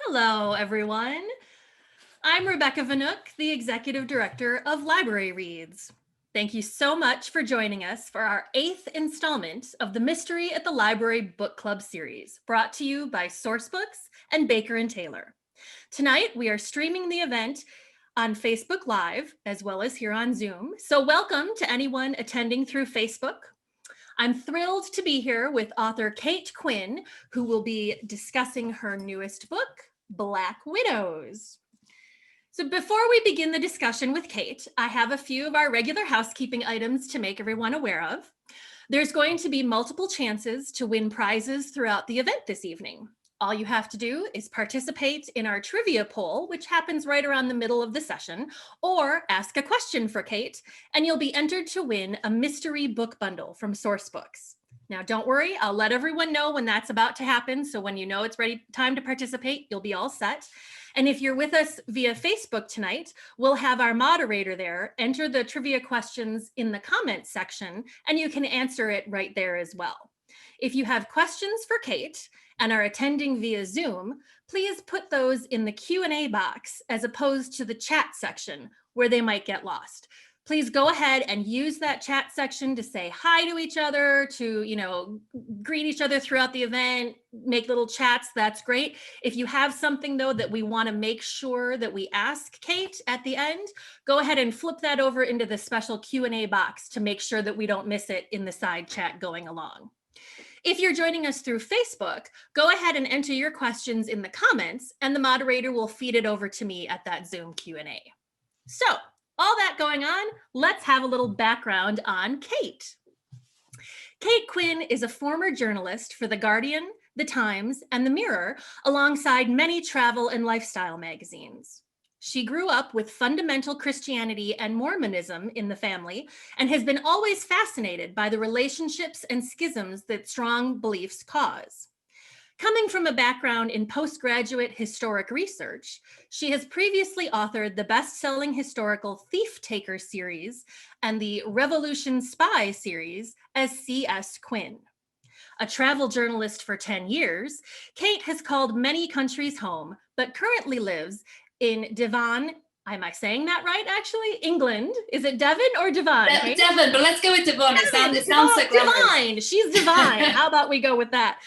Hello, everyone. I'm Rebecca Vanook, the Executive Director of Library Reads. Thank you so much for joining us for our 8th installment of the Mystery at the Library Book Club series, brought to you by Sourcebooks and Baker & Taylor. Tonight, we are streaming the event on Facebook Live, as well as here on Zoom. So welcome to anyone attending through Facebook. I'm thrilled to be here with author Cate Quinn, who will be discussing her newest book, Black Widows. So before we begin the discussion with Cate, I have a few of our regular housekeeping items to make everyone aware of. There's going to be multiple chances to win prizes throughout the event this evening. All you have to do is participate in our trivia poll, which happens right around the middle of the session, or ask a question for Cate, and you'll be entered to win a mystery book bundle from Sourcebooks. Now, don't worry, I'll let everyone know when that's about to happen, so when you know it's ready, time to participate, you'll be all set. And if you're with us via Facebook tonight, we'll have our moderator there enter the trivia questions in the comments section, and you can answer it right there as well. If you have questions for Cate and are attending via Zoom, please put those in the Q&A box as opposed to the chat section where they might get lost. Please go ahead and use that chat section to say hi to each other, to, greet each other throughout the event, make little chats. That's great. If you have something, though, that we want to make sure that we ask Cate at the end, go ahead and flip that over into the special Q&A box to make sure that we don't miss it in the side chat going along. If you're joining us through Facebook, go ahead and enter your questions in the comments, and the moderator will feed it over to me at that Zoom Q&A. So, all that going on, let's have a little background on Cate. Cate Quinn is a former journalist for The Guardian, The Times, and The Mirror, alongside many travel and lifestyle magazines. She grew up with fundamental Christianity and Mormonism in the family and has been always fascinated by the relationships and schisms that strong beliefs cause. Coming from a background in postgraduate historic research, she has previously authored the best-selling historical Thief Taker series and the Revolution Spy series as C.S. Quinn. A travel journalist for 10 years, Cate has called many countries home, but currently lives in Devon. Am I saying that right, actually? England. Is it Devon or Devon? Devon, but let's go with Devon. It sounds so divine. She's divine. How about we go with that?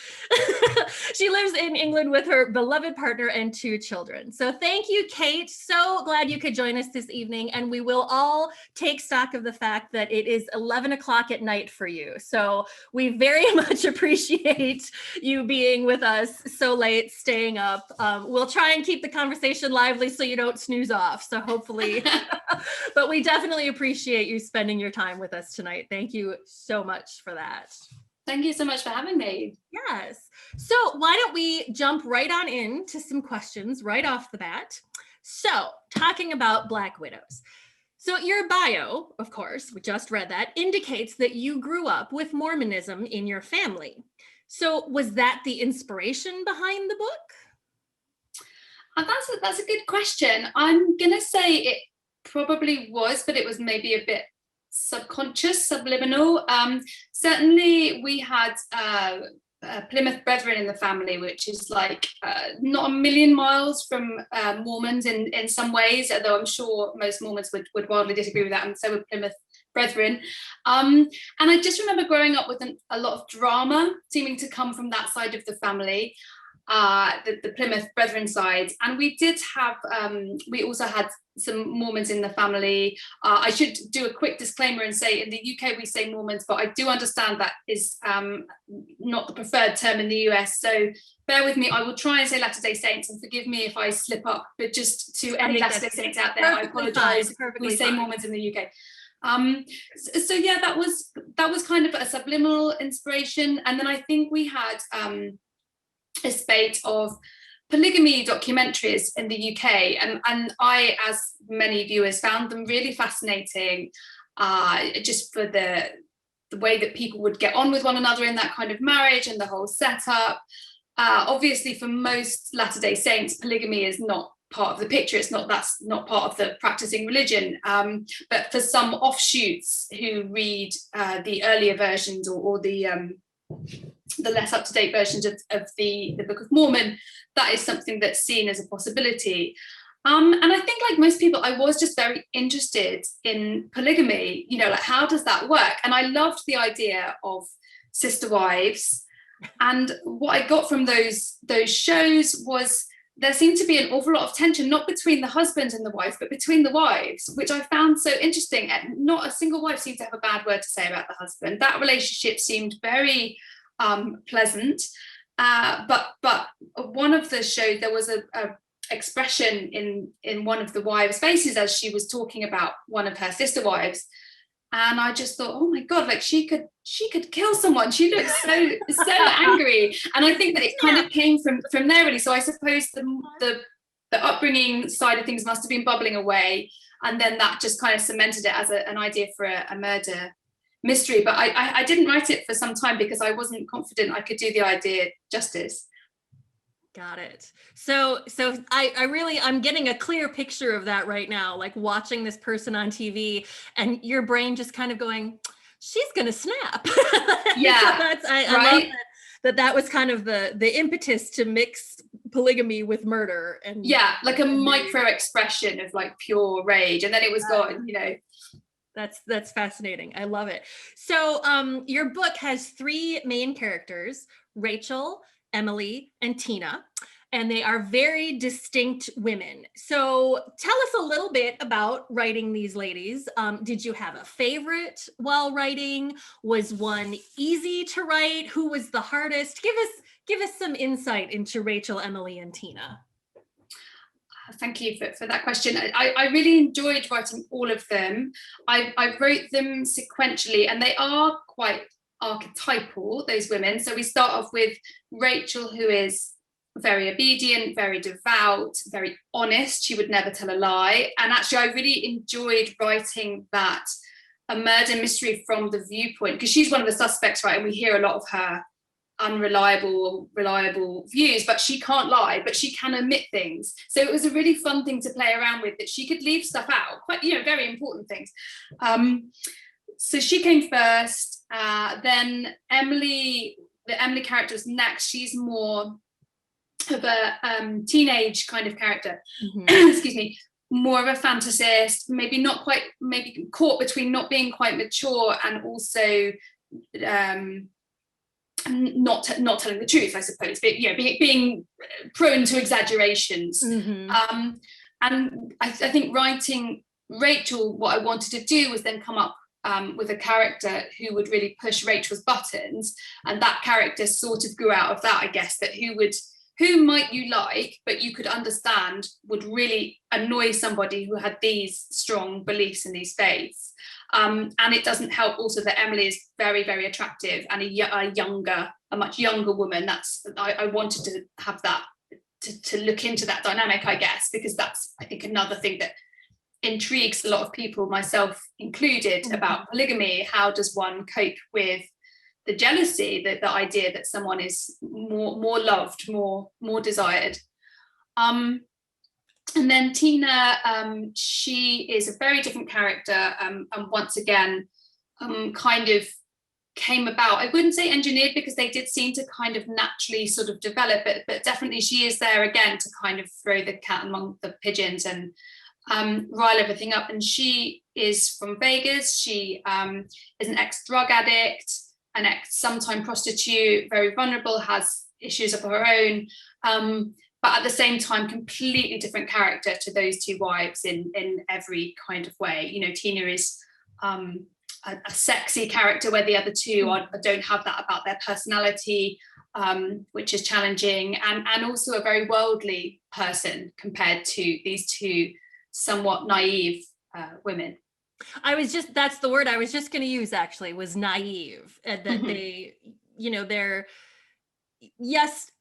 She lives in England with her beloved partner and 2 children. So thank you, Cate. So glad you could join us this evening. And we will all take stock of the fact that it is 11 o'clock at night for you. So we very much appreciate you being with us so late, staying up. We'll try and keep the conversation lively so you don't snooze off. So hopefully, but we definitely appreciate you spending your time with us tonight. Thank you so much for that. Thank you so much for having me. Yes. So why don't we jump right on into some questions right off the bat. So talking about Black Widows. So your bio, of course, we just read that, indicates that you grew up with Mormonism in your family. So was that the inspiration behind the book? That's a good question. I'm going to say it probably was, but it was maybe a bit subconscious, subliminal. Certainly we had Plymouth Brethren in the family, which is like not a million miles from Mormons in some ways, although I'm sure most Mormons would wildly disagree with that, and so would Plymouth Brethren. And I just remember growing up with a lot of drama seeming to come from that side of the family. The Plymouth Brethren side, and we did have we also had some Mormons in the family. I should do a quick disclaimer and say in the UK we say Mormons, but I do understand that is not the preferred term in the US, so bear with me. I will try and say Latter-day Saints, and forgive me if I slip up, but just to any Latter-day Saints out there, I apologize. We say Mormons in the UK. So yeah, that was kind of a subliminal inspiration. And then I think we had a spate of polygamy documentaries in the UK, and I, as many viewers, found them really fascinating, just for the way that people would get on with one another in that kind of marriage and the whole setup. Obviously, for most Latter-day Saints, polygamy is not part of the picture. That's not part of the practicing religion. But for some offshoots who read the earlier versions or the the less up-to-date versions of the Book of Mormon, that is something that's seen as a possibility. And I think, like most people, I was just very interested in polygamy, you know, like how does that work? And I loved the idea of sister wives. And what I got from those shows was there seemed to be an awful lot of tension, not between the husband and the wife, but between the wives, which I found so interesting. And not a single wife seemed to have a bad word to say about the husband. That relationship seemed very pleasant. But one of the shows, there was a expression in one of the wives' faces as she was talking about one of her sister wives, and I just thought, oh my god, like she could kill someone. She looks so angry, and I think that it kind of came from there really. So I suppose the upbringing side of things must have been bubbling away, and then that just kind of cemented it as an idea for a murder mystery. But I didn't write it for some time because I wasn't confident I could do the idea justice. Got it. So I'm getting a clear picture of that right now, like watching this person on TV and your brain just kind of going, she's going to snap. Yeah. So I love that was kind of the impetus to mix polygamy with murder. And yeah, like a micro expression of like pure rage. And then it was gone, you know. That's fascinating. I love it. So your book has three main characters, Rachel, Emily, and Tina, and they are very distinct women. So tell us a little bit about writing these ladies. Did you have a favorite while writing? Was one easy to write? Who was the hardest? Give us some insight into Rachel, Emily, and Tina. Thank you for that question. I really enjoyed writing all of them. I wrote them sequentially, and they are quite archetypal, those women. So we start off with Rachel, who is very obedient, very devout, very honest. She would never tell a lie. And actually, I really enjoyed writing that, a murder mystery from the viewpoint, because she's one of the suspects, right? And we hear a lot of her reliable views, but she can't lie, but she can omit things. So it was a really fun thing to play around with, that she could leave stuff out, quite, you know, very important things. So she came first. Then Emily, the Emily character was next. She's more of a teenage kind of character. Excuse me, more of a fantasist, maybe caught between not being quite mature and also not telling the truth, I suppose, but you know, being prone to exaggerations. And I think writing Rachel, what I wanted to do was then come up with a character who would really push Rachel's buttons, and that character sort of grew out of that, I guess, that who might you like, but you could understand would really annoy somebody who had these strong beliefs in these faiths. And it doesn't help also that Emily is very, very attractive and a much younger woman. I wanted to have that, to look into that dynamic, I guess, because that's, I think, another thing that intrigues a lot of people, myself included, about polygamy. How does one cope with the jealousy, the idea that someone is more loved, more desired? And then Tina, she is a very different character, and once again, kind of came about, I wouldn't say engineered, because they did seem to kind of naturally sort of develop it, but definitely she is there again to kind of throw the cat among the pigeons and rile everything up. And she is from Vegas. She is an ex-drug addict, an ex-sometime prostitute, very vulnerable, has issues of her own, but at the same time, completely different character to those two wives in every kind of way. You know, Tina is a sexy character, where the other two don't have that about their personality, which is challenging, and also a very worldly person compared to these two somewhat naive women. That's the word I was just going to use, actually, was naive. That they, you know, they're, yes,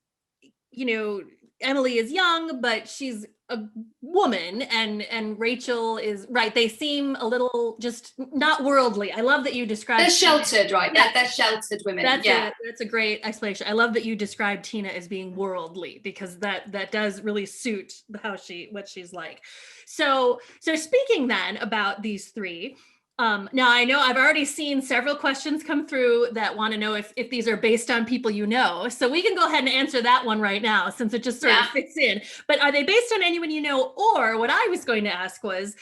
you know, Emily is young, but she's a woman, and Rachel is, right, they seem a little just not worldly. I love that you described they're sheltered, right? Yeah. They're sheltered women. That's a great explanation. I love that you described Tina as being worldly, because that does really suit what she's like. So speaking then about these three, Now I know I've already seen several questions come through that want to know if these are based on people you know. So we can go ahead and answer that one right now since it just sort of fits in. But are they based on anyone you know? Or what I was going to ask was,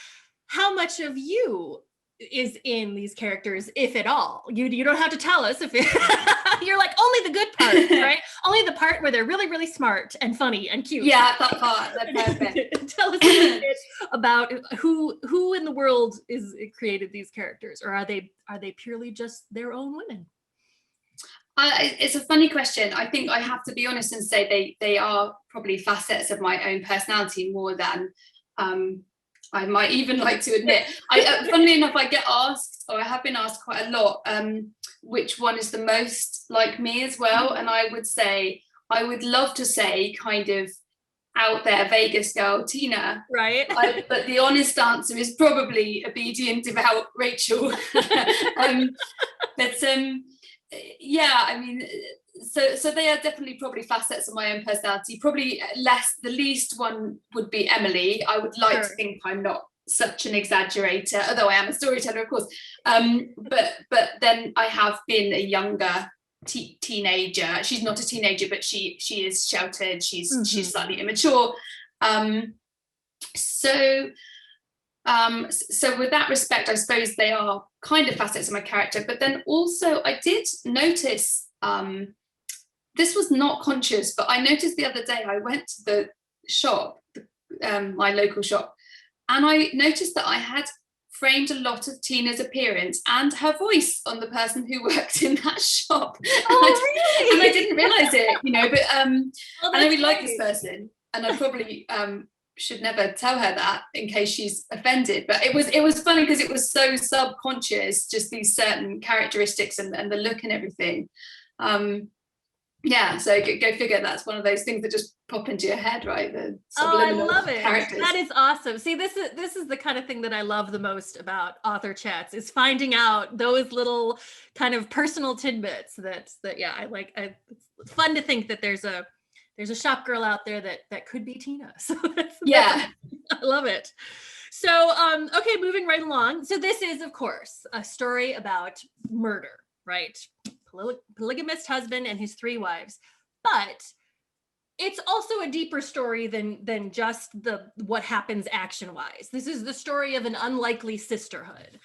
how much of you is in these characters, if at all? You don't have to tell us if you're like only the good part, right? Only the part where they're really, really smart and funny and cute. Yeah, that part. That's perfect. Tell us a little bit about who in the world is created these characters, or are they purely just their own women? It's a funny question. I think I have to be honest and say they are probably facets of my own personality more than I might even like to admit. Funnily enough, I get asked, or I have been asked quite a lot, which one is the most like me as well. And I would say, I would love to say kind of out there Vegas girl Tina, right? But the honest answer is probably obedient, devout Rachel. Yeah, I mean, so they are definitely probably facets of my own personality. Probably the least one would be Emily. I would like to think I'm not such an exaggerator, although I am a storyteller, of course. But then I have been a younger teenager. She's not a teenager, but she is sheltered. She's slightly immature. So with that respect, I suppose they are kind of facets of my character. But then also I did notice, this was not conscious, but I noticed the other day I went to the shop, my local shop, and I noticed that I had framed a lot of Tina's appearance and her voice on the person who worked in that shop. Really? And I didn't realize it, but and I really like this person, and I probably should never tell her that in case she's offended. But it was funny because it was so subconscious, just these certain characteristics and the look and everything. Yeah, so go figure. That's one of those things that just pop into your head, right? The subliminal I love it. characters. That is awesome. See, this is the kind of thing that I love the most about author chats, is finding out those little kind of personal tidbits that yeah, I like. It's fun to think that there's a shop girl out there that could be Tina. So yeah, I love it. So okay, moving right along. So this is, of course, a story about murder, right? Polygamist husband and his 3 wives, but it's also a deeper story than just what happens action wise. This is the story of an unlikely sisterhood.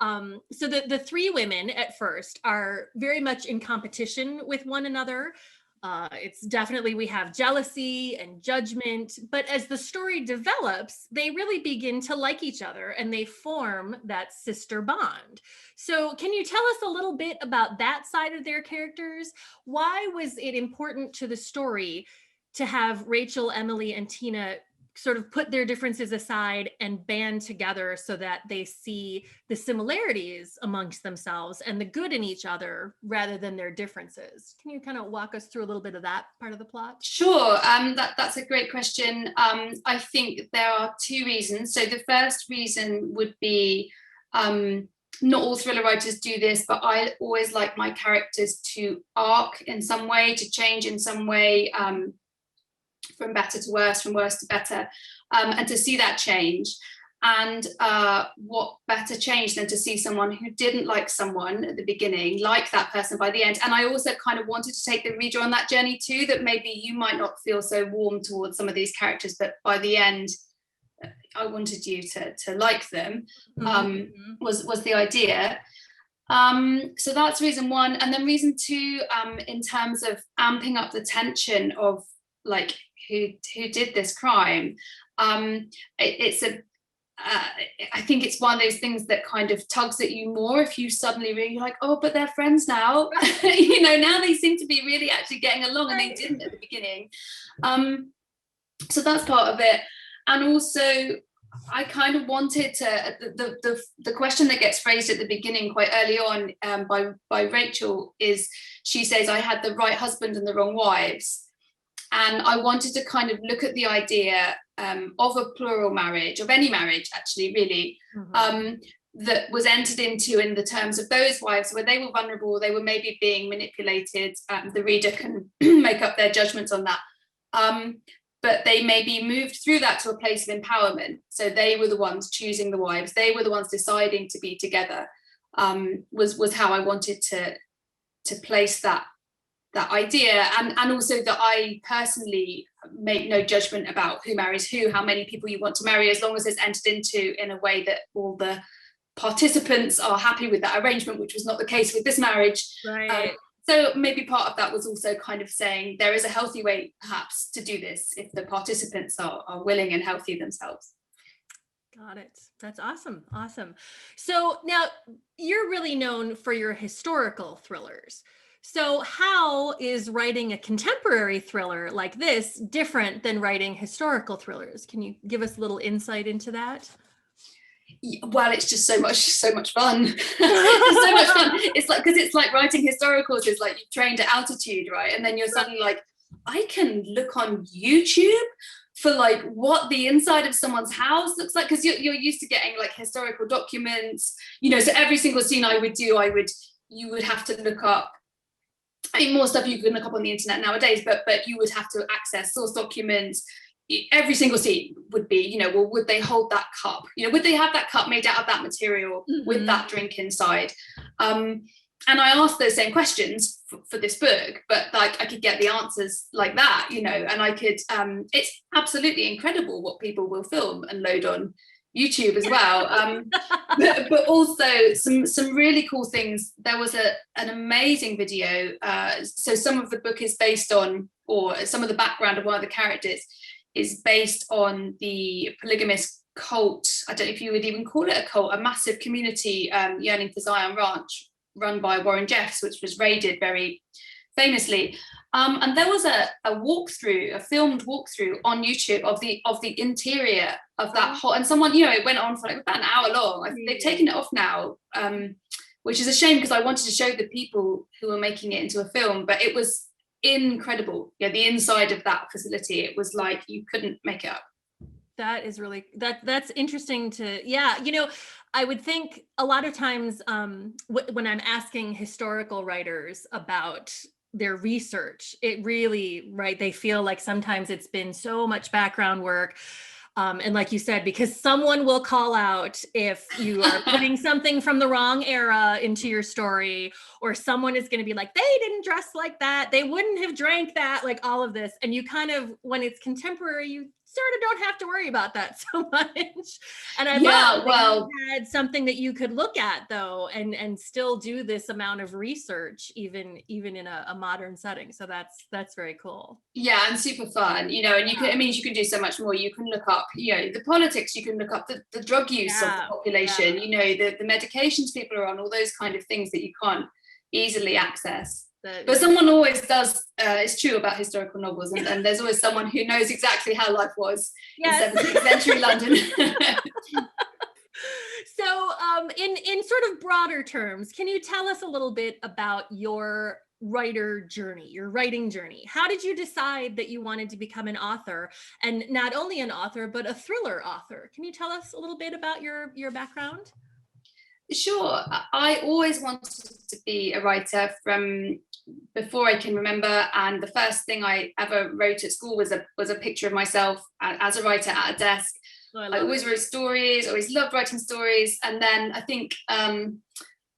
So the 3 women at first are very much in competition with one another. It's definitely, we have jealousy and judgment, but as the story develops, they really begin to like each other and they form that sister bond. So can you tell us a little bit about that side of their characters? Why was it important to the story to have Rachel, Emily, and Tina sort of put their differences aside and band together so that they see the similarities amongst themselves and the good in each other rather than their differences? Can you kind of walk us through a little bit of that part of the plot? Sure. That's a great question. I think there are 2 reasons. So the first reason would be, not all thriller writers do this, but I always like my characters to arc in some way, to change in some way, from better to worse, from worse to better, and to see that change. And what better change than to see someone who didn't like someone at the beginning, like that person by the end. And I also kind of wanted to take the reader on that journey too, that maybe you might not feel so warm towards some of these characters, but by the end, I wanted you to like them, was the idea. So that's reason 1. And then reason 2, in terms of amping up the tension of like who did this crime, I think it's one of those things that kind of tugs at you more if you suddenly really like, oh, but they're friends now. Now they seem to be really actually getting along, and they didn't at the beginning. So that's part of it. And also I kind of wanted to, the question that gets phrased at the beginning quite early on, by Rachel, is she says, I had the right husband and the wrong wives. And I wanted to kind of look at the idea of a plural marriage, of any marriage actually, really, that was entered into in the terms of those wives, where they were vulnerable, they were maybe being manipulated. The reader can make up their judgments on that. but they maybe moved through that to a place of empowerment. So they were the ones choosing the wives, they were the ones deciding to be together, was how I wanted to place that idea, and also that I personally make no judgment about who marries who, how many people you want to marry, as long as it's entered into in a way that all the participants are happy with that arrangement, which was not the case with this marriage. Right. So maybe part of that was also kind of saying there is a healthy way perhaps to do this if the participants are willing and healthy themselves. Got it. That's awesome. Awesome. So now you're really known for your historical thrillers. So how is writing a contemporary thriller like this different than writing historical thrillers? Can you give us a little insight into that? Well, it's just so much fun. It's so much fun. It's like, because it's like writing historicals is like you've trained at altitude, right? And then you're suddenly like, I can look on YouTube for like what the inside of someone's house looks like, because you're used to getting like historical documents, so every single scene I would do, you would have to look up. I mean, more stuff you can look up on the internet nowadays, but you would have to access source documents. Every single scene would be, well, would they hold that cup? Would they have that cup made out of that material with that drink inside? And I asked those same questions for this book, but like I could get the answers like that, and I could, it's absolutely incredible what people will film and load on YouTube as well. But also some really cool things. There was an amazing video. So some of the book is based on, or some of the background of one of the characters is based on the polygamist cult. I don't know if you would even call it a cult, a massive community yearning for Zion Ranch, run by Warren Jeffs, which was raided very famously. And there was a walkthrough, a filmed walkthrough on YouTube of the interior of that hall. And someone, it went on for like about an hour long. They've taken it off now, which is a shame because I wanted to show the people who were making it into a film, but it was incredible. Yeah, the inside of that facility, it was like you couldn't make it up. That is really, that's interesting to, I would think a lot of times when I'm asking historical writers about their research, it really, right, they feel like sometimes it's been so much background work. And like you said, because someone will call out if you are putting something from the wrong era into your story, or someone is going to be like, they didn't dress like that, they wouldn't have drank that, like all of this. And you kind of, when it's contemporary, you sort of don't have to worry about that so much. And I love that you had something that you could look at though, and still do this amount of research, even in a modern setting. So that's very cool. Yeah, and super fun, and you can, it means you can do so much more. You can look up, the politics, you can look up the drug use of the population, the medications people are on, all those kind of things that you can't easily access. But someone always does, it's true about historical novels, and there's always someone who knows exactly how life was in 17th century London. So in sort of broader terms, can you tell us a little bit about your writing journey? How did you decide that you wanted to become an author, and not only an author, but a thriller author? Can you tell us a little bit about your background? Sure. I always wanted to be a writer from before I can remember, and the first thing I ever wrote at school was a picture of myself as a writer at a desk. I always wrote stories, always loved writing stories, and then I think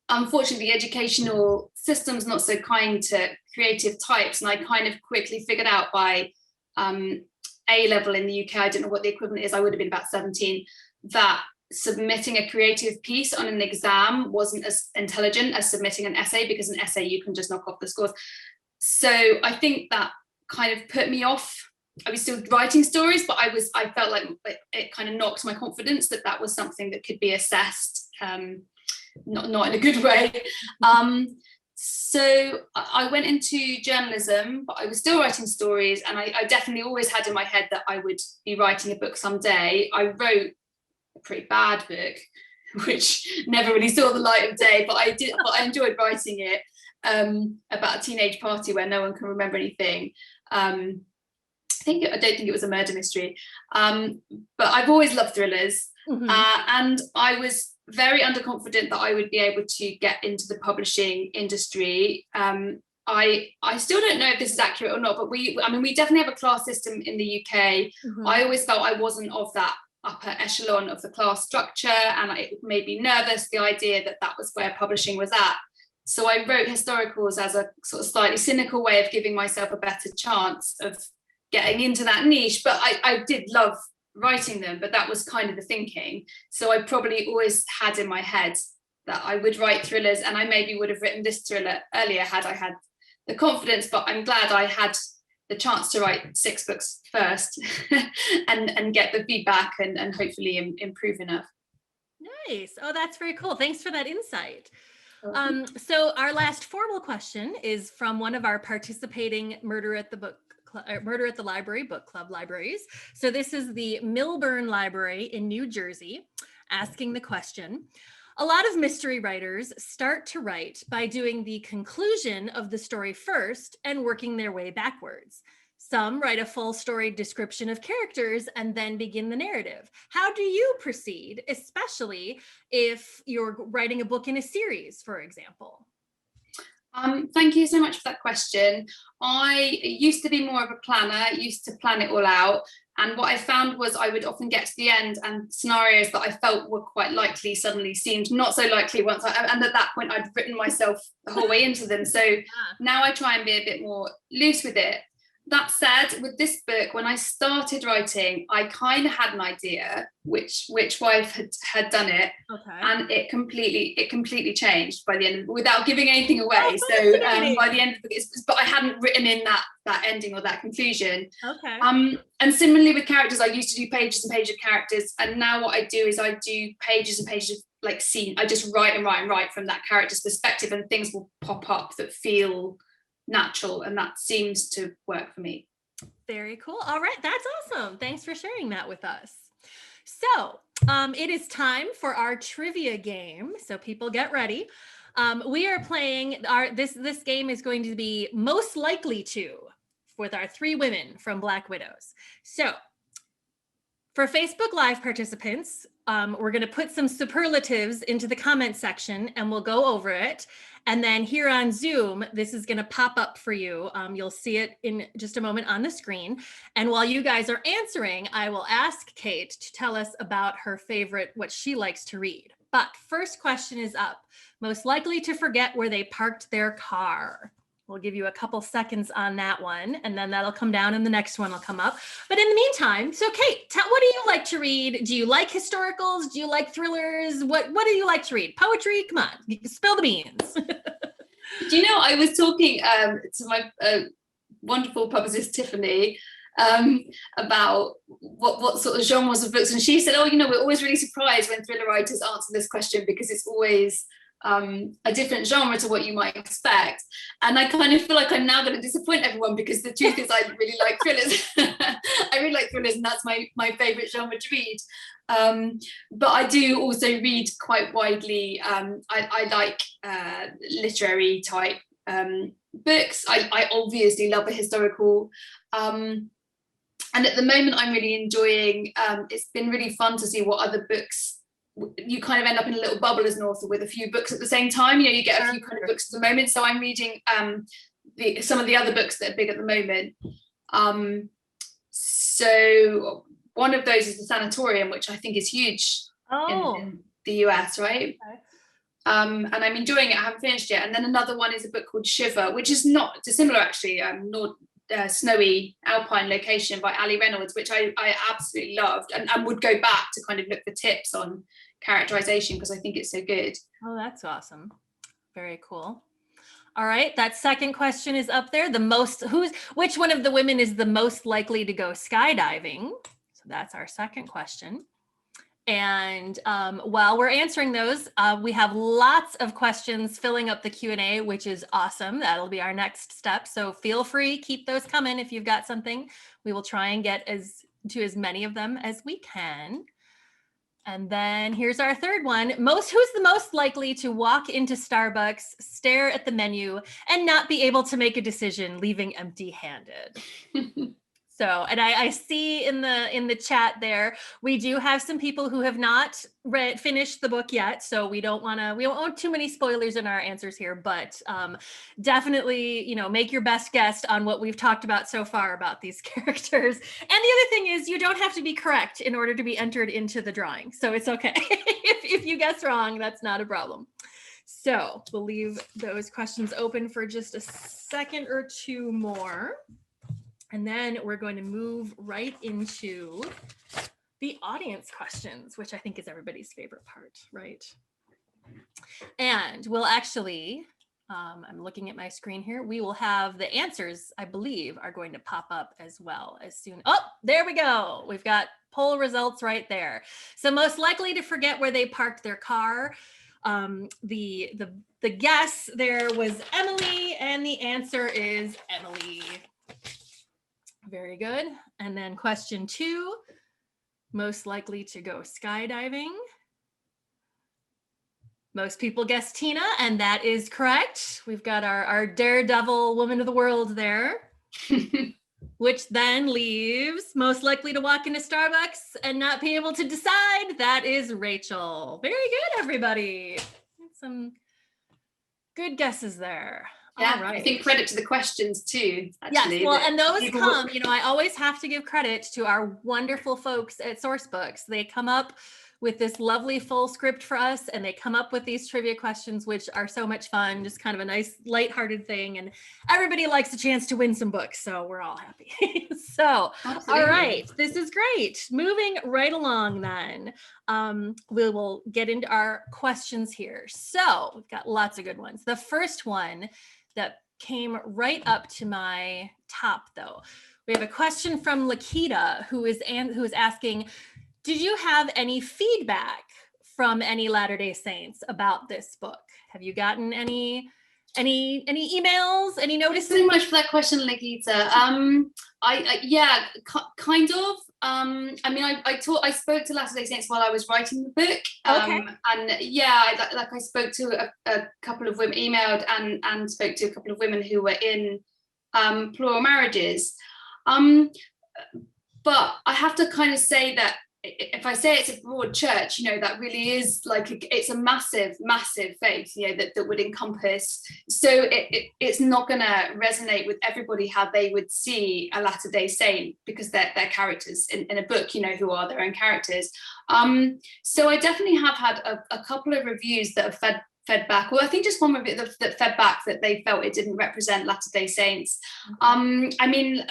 unfortunately the educational system's not so kind to creative types, and I kind of quickly figured out by A level in the UK, I don't know what the equivalent is, I would have been about 17, that submitting a creative piece on an exam wasn't as intelligent as submitting an essay, because an essay you can just knock off the scores. So I think that kind of put me off. I was still writing stories, but I felt like it kind of knocked my confidence that was something that could be assessed, not in a good way. So I went into journalism, but I was still writing stories, and I definitely always had in my head that I would be writing a book someday. I wrote a pretty bad book, which never really saw the light of day, but I enjoyed writing it, about a teenage party where no one can remember anything. I don't think it was a murder mystery, but I've always loved thrillers. And I was very underconfident that I would be able to get into the publishing industry. I still don't know if this is accurate or not, but we definitely have a class system in the UK. I always felt I wasn't of that upper echelon of the class structure, and it made me nervous, the idea that that was where publishing was at. So I wrote historicals as a sort of slightly cynical way of giving myself a better chance of getting into that niche. But I did love writing them, but that was kind of the thinking. So I probably always had in my head that I would write thrillers, and I maybe would have written this thriller earlier had I had the confidence, but I'm glad I had the chance to write 6 books first and get the feedback and hopefully improve enough. Nice. Oh, that's very cool. Thanks for that insight. So our last formal question is from one of our participating Murder at the Library book club libraries. So this is the Milburn Library in New Jersey, asking the question: a lot of mystery writers start to write by doing the conclusion of the story first and working their way backwards. Some write a full story description of characters and then begin the narrative. How do you proceed, especially if you're writing a book in a series, for example? Thank you so much for that question. I used to be more of a planner, used to plan it all out. And what I found was I would often get to the end, and scenarios that I felt were quite likely suddenly seemed not so likely and at that point I'd written myself the whole way into them. So now I try and be a bit more loose with it. That said, with this book, when I started writing, I kind of had an idea which wife had done it, and it completely changed by the end, without giving anything away. So by the end of the book, but I hadn't written in that ending or that conclusion. And similarly with characters, I used to do pages and pages of characters, and now what I do is I do pages and pages of like scene. I just write and write and write from that character's perspective, and things will pop up that feel natural, and that seems to work for me. Very cool. All right, that's awesome. Thanks for sharing that with us. So it is time for our trivia game, so people get ready. We are playing this game is going to be most likely to, with our 3 women from Black Widows. So for Facebook Live participants, we're going to put some superlatives into the comment section and we'll go over it. And then here on Zoom, this is going to pop up for you. You'll see it in just a moment on the screen. And while you guys are answering, I will ask Cate to tell us about her favorite, what she likes to read. But first question is up. Most likely to forget where they parked their car. We'll give you a couple seconds on that one, and then that'll come down and the next one will come up. But in the meantime, so Cate, what do you like to read? Do you like historicals? Do you like thrillers? What do you like to read? Poetry? Come on, spill the beans. Do you know, I was talking to my wonderful publicist, Tiffany, about what sort of genres of books, and she said, oh, you know, we're always really surprised when thriller writers answer this question because it's always a different genre to what you might expect. And I kind of feel like I'm now going to disappoint everyone, because the truth is I really like thrillers. I really like thrillers, and that's my favorite genre to read. But I do also read quite widely. I like literary type books. I obviously love a historical. And at the moment I'm really enjoying, it's been really fun to see what other books, you kind of end up in a little bubble as an author with a few books at the same time. You know, you get a few kind of books at the moment. So I'm reading some of the other books that are big at the moment. So one of those is The Sanatorium, which I think is huge in the US, right? Okay. And I'm enjoying it. I haven't finished it. And then another one is a book called Shiver, which is not dissimilar actually. Snowy alpine location by Ali Reynolds, which I absolutely loved, and would go back to kind of look for tips on characterization because I think it's so good. Oh, that's awesome. Very cool. All right, that second question is up there. Which one of the women is the most likely to go skydiving? So that's our second question. And while we're answering those, we have lots of questions filling up the Q&A, which is awesome. That'll be our next step. So feel free, keep those coming if you've got something. We will try and get to as many of them as we can. And then here's our third one. Who's the most likely to walk into Starbucks, stare at the menu, and not be able to make a decision, leaving empty-handed? So, and I see in the chat there, we do have some people who have not finished the book yet. So we don't want too many spoilers in our answers here, but definitely, you know, make your best guess on what we've talked about so far about these characters. And the other thing is you don't have to be correct in order to be entered into the drawing. So it's okay. if you guess wrong, that's not a problem. So we'll leave those questions open for just a second or two more. And then we're going to move right into the audience questions, which I think is everybody's favorite part, right? And we'll actually, I'm looking at my screen here, we will have the answers, I believe, are going to pop up as well as soon. Oh, there we go. We've got poll results right there. So most likely to forget where they parked their car. The guess there was Emily, and the answer is Emily. Very good. And then question 2, most likely to go skydiving. Most people guess Tina, and that is correct. We've got our daredevil woman of the world there, which then leaves most likely to walk into Starbucks and not be able to decide. That is Rachel. Very good, everybody. Some good guesses there. Yeah, all right. I think credit to the questions too, actually. Yes, well, and those come, you know, I always have to give credit to our wonderful folks at Sourcebooks. They come up with this lovely full script for us, and they come up with these trivia questions, which are so much fun, just kind of a nice lighthearted thing. And everybody likes a chance to win some books, so we're all happy. So, Absolutely. All right, this is great. Moving right along then, we will get into our questions here. So we've got lots of good ones. The first one that came right up to my top, though. We have a question from Lakita, who is asking, did you have any feedback from any Latter-day Saints about this book? Have you gotten any emails, any notices? Thanks so much for that question, Lakita. Yeah, kind of. I mean, I spoke to Latter-day Saints while I was writing the book. Okay. And yeah, I spoke to a couple of women, emailed and spoke to a couple of women who were in plural marriages. But I have to kind of say that if I say it's a broad church, you know, that really is like, it's a massive, massive faith, you know, that would encompass. So it's not going to resonate with everybody how they would see a Latter-day Saint, because they're characters in a book, you know, who are their own characters. So I definitely have had a couple of reviews that have fed back. Well, I think just one review that fed back that they felt it didn't represent Latter-day Saints. I mean,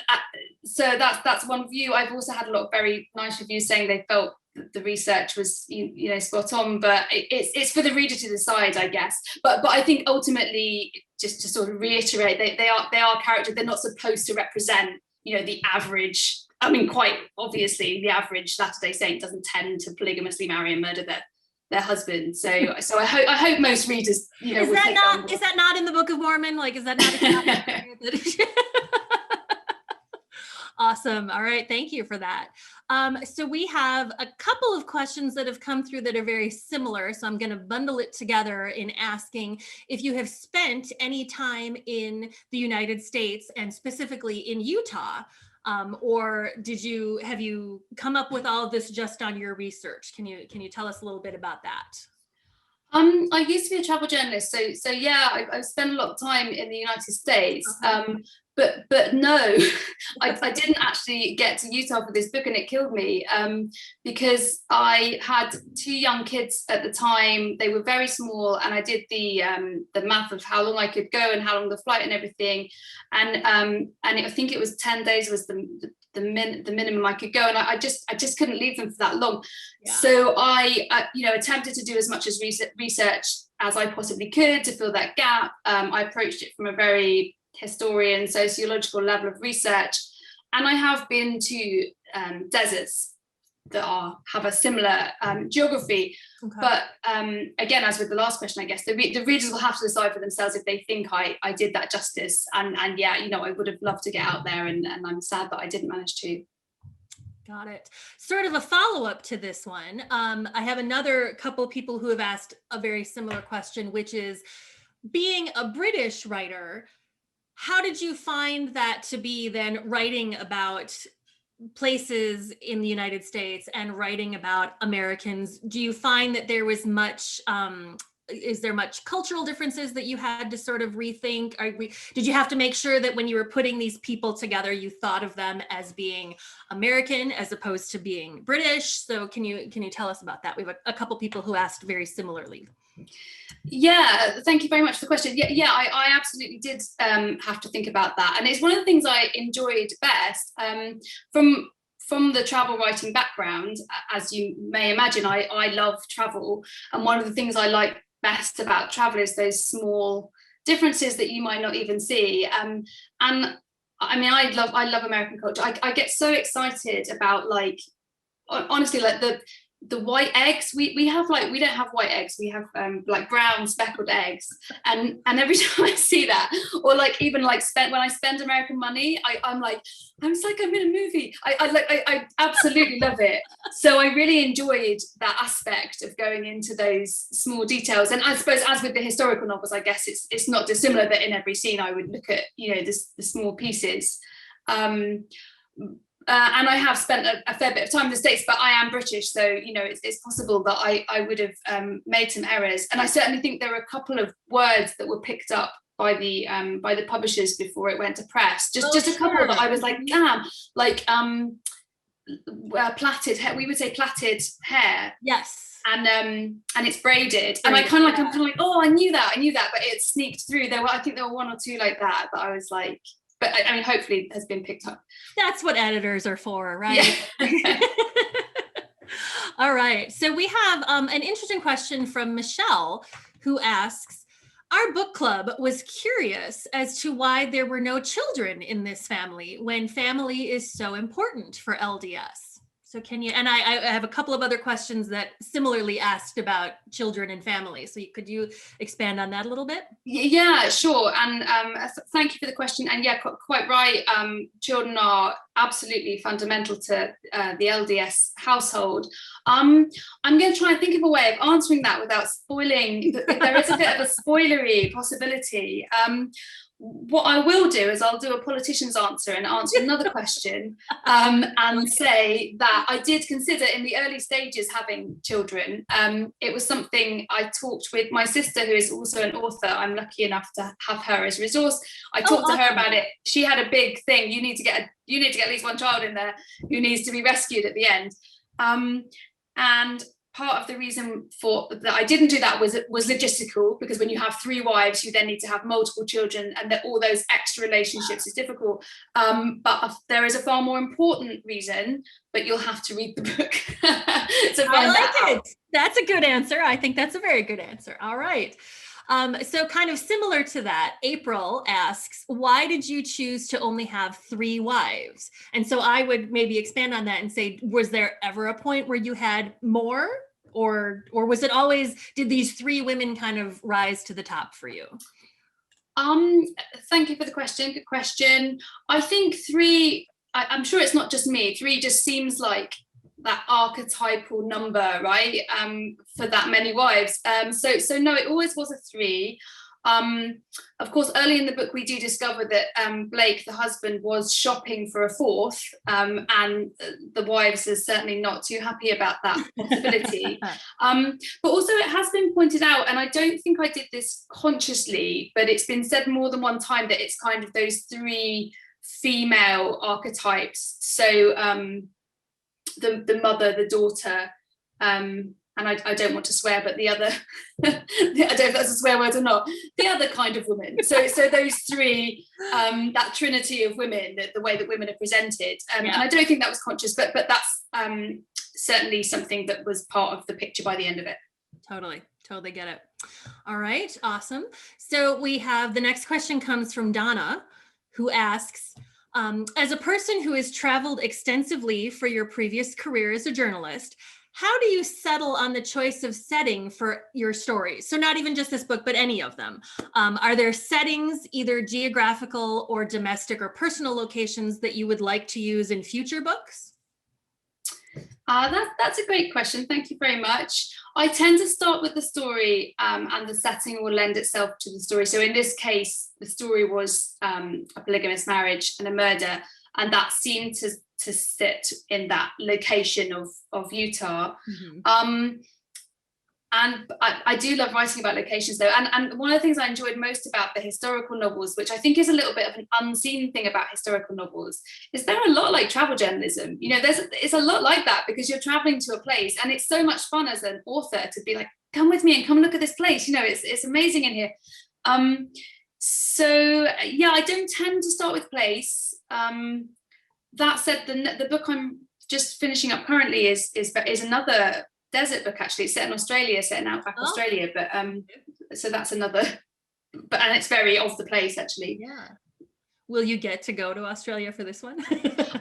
so that's one view. I've also had a lot of very nice reviews saying they felt that the research was, you know, spot on, but it's for the reader to decide, I guess. But I think ultimately, just to sort of reiterate, they are characters. They're not supposed to represent, you know, the average. I mean, quite obviously, the average Latter-day Saint doesn't tend to polygamously marry and murder their husband. So I hope most readers, you know, is that not in the Book of Mormon? Like, is that not Awesome. All right. Thank you for that. So we have a couple of questions that have come through that are very similar. So I'm going to bundle it together in asking if you have spent any time in the United States and specifically in Utah, or have you come up with all of this just on your research? Can you tell us a little bit about that? I used to be a travel journalist, so yeah, I've spent a lot of time in the United States. But no, I didn't actually get to Utah for this book, and it killed me because I had 2 young kids at the time. They were very small, and I did the math of how long I could go and how long the flight and everything, and I think it was 10 days was the minimum I could go, and I just couldn't leave them for that long. Yeah. So I you know, attempted to do as much as research as I possibly could to fill that gap. I approached it from a very historian, sociological level of research, and I have been to deserts that have a similar geography. Okay. But again, as with the last question, I guess the readers will have to decide for themselves if they think I did that justice. And yeah, you know, I would have loved to get out there, and I'm sad that I didn't manage to. Got it. Sort of a follow-up to this one. I have another couple of people who have asked a very similar question, which is, being a British writer, how did you find that to be then, writing about places in the United States and writing about Americans? Do you find that there was much, is there much cultural differences that you had to sort of rethink? Did you have to make sure that when you were putting these people together, you thought of them as being American as opposed to being British? So can you tell us about that? We have a couple people who asked very similarly. Yeah, thank you very much for the question. Yeah, I absolutely did have to think about that, and it's one of the things I enjoyed best from the travel writing background. As you may imagine, I love travel, and one of the things I like best about travel is those small differences that you might not even see. And I mean, I love American culture. I get so excited about, like, honestly, like the white eggs. We have, like, we don't have white eggs, we have like brown speckled eggs, and every time I see that, or like even like when I spend American money, I'm like I'm in a movie. I absolutely love it. So I really enjoyed that aspect of going into those small details. And I suppose, as with the historical novels, I guess it's not dissimilar that in every scene I would look at, you know, the small pieces. And I have spent a fair bit of time in the States, but I am British, so, you know, it's possible that I would have made some errors. And I certainly think there are a couple of words that were picked up by the publishers before it went to press. Just a couple that I was like, damn, like plaited hair. We would say plaited hair. Yes. And it's braided. And I'm kind of like, oh, I knew that, but it sneaked through. I think there were one or two like that I was like. But I mean, hopefully it has been picked up. That's what editors are for, right? Yeah. All right. So we have an interesting question from Michelle, who asks, our book club was curious as to why there were no children in this family when family is so important for LDS. So can you, and I have a couple of other questions that similarly asked about children and family. So could you expand on that a little bit? Yeah, sure. And thank you for the question. And yeah, quite right. Children are absolutely fundamental to the LDS household. I'm going to try and think of a way of answering that without spoiling. There is a bit of a spoilery possibility. What I will do is I'll do a politician's answer and answer another question, and say that I did consider in the early stages having children. It was something I talked with my sister, who is also an author. I'm lucky enough to have her as a resource. I talked to her about it. She had a big thing. You need to get at least one child in there who needs to be rescued at the end. And part of the reason for that I didn't do that was logistical, because when you have 3 wives, you then need to have multiple children, and that all those extra relationships is difficult. But there is a far more important reason, but you'll have to read the book to find that out. That's a good answer. I think that's a very good answer. All right. So kind of similar to that, April asks, why did you choose to only have 3 wives? And so I would maybe expand on that and say, was there ever a point where you had more, or was it always, did these 3 women kind of rise to the top for you? Thank you for the question. Good question. I think 3, I'm sure it's not just me, 3 just seems like that archetypal number, right? For that many wives. So no, it always was a 3. Of course, early in the book, we do discover that Blake, the husband, was shopping for a 4th, and the wives are certainly not too happy about that possibility. But also, it has been pointed out, and I don't think I did this consciously, but it's been said more than one time, that it's kind of those 3 female archetypes. So the mother, the daughter, and I don't want to swear, but the other, I don't know if that's a swear word or not, the other kind of woman. So those 3, that trinity of women, the way that women are presented. And I don't think that was conscious, but that's certainly something that was part of the picture by the end of it. Totally get it. All right, awesome. So we have, the next question comes from Donna, who asks, as a person who has traveled extensively for your previous career as a journalist, how do you settle on the choice of setting for your stories? So not even just this book, but any of them. Are there settings, either geographical or domestic or personal locations, that you would like to use in future books? That's a great question. Thank you very much. I tend to start with the story, and the setting will lend itself to the story. So in this case, the story was a polygamous marriage and a murder, and that seemed to sit in that location of Utah. And I do love writing about locations though. And one of the things I enjoyed most about the historical novels, which I think is a little bit of an unseen thing about historical novels, is they're a lot like travel journalism. You know, it's a lot like that, because you're traveling to a place and it's so much fun as an author to be like, come with me and come look at this place. You know, it's amazing in here. So yeah, I don't tend to start with place. That said, the book I'm just finishing up currently is another desert book, actually. It's set in Australia, set in outback Australia, but so that's another, and it's very of the place, actually. Yeah. Will you get to go to Australia for this one?